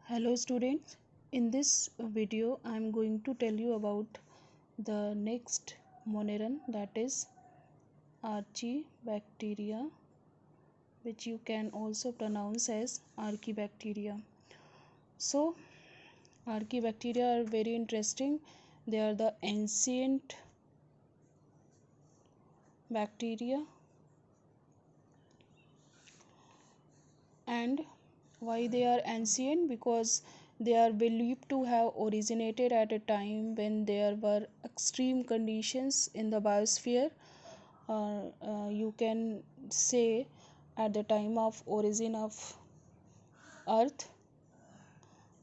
Hello students, in this video I am going to tell you about the next moneron, that is Archibacteria, which you can also pronounce as Archibacteria. So Archibacteria are very interesting. They are the ancient bacteria. And why they are ancient? Because they are believed to have originated at a time when there were extreme conditions in the biosphere. You can say at the time of origin of earth,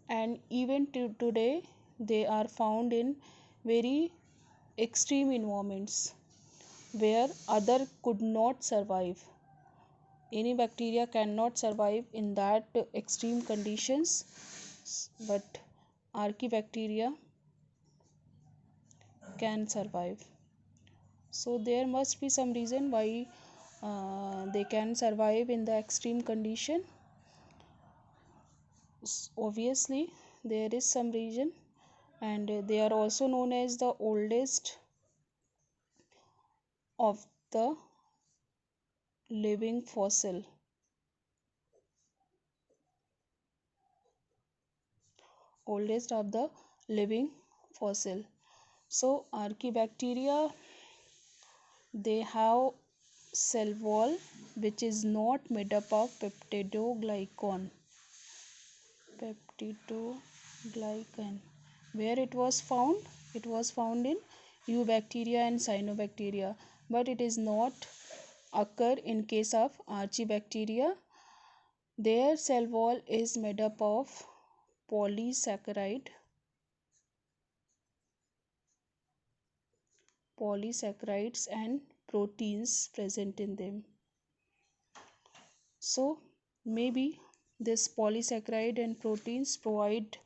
and even to today they are found in very extreme environments where other could not survive. Any bacteria cannot survive in that extreme conditions, but archibacteria can survive. So there must be some reason why they can survive in the extreme condition. Obviously there is some reason, and they are also known as the oldest of the living fossil. Oldest of the living fossil. So archibacteria, they have cell wall which is not made up of peptidoglycan. Peptidoglycan. Where it was found? It was found in eubacteria and cyanobacteria, but it is not occur in case of archibacteria. Their cell wall is made up of polysaccharides and proteins present in them. So maybe this polysaccharide and proteins provide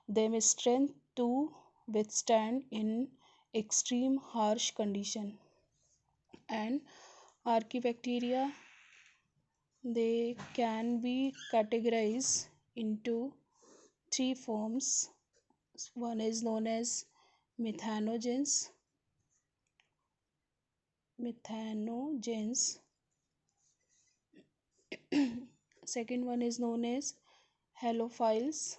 them strength to withstand in extreme harsh condition. And archibacteria, they can be categorized into three forms. One is known as methanogens. Second one is known as halophiles,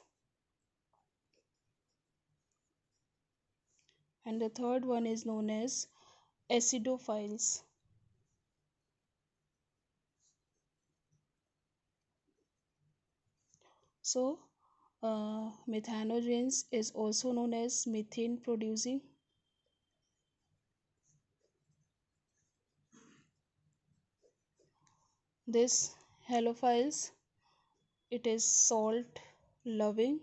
and the third one is known as acidophiles. So methanogens is also known as methane producing. This halophiles, it is salt loving.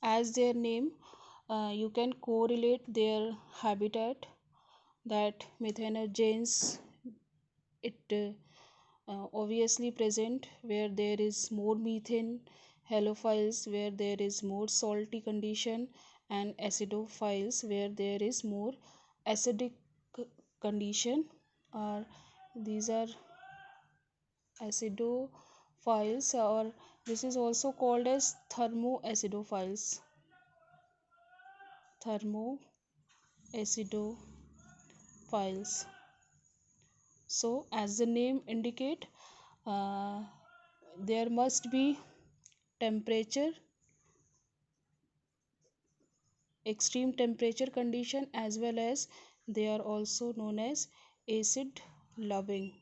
As their name, you can correlate their habitat, that methanogens, it obviously present where there is more methane, halophiles where there is more salty condition, and acidophiles where there is more acidic condition. Or these are acidophiles, or this is also called as thermoacidophiles. So as the name indicate, uh, there must be temperature, extreme temperature condition, as well as they are also known as acid loving.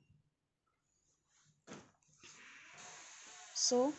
So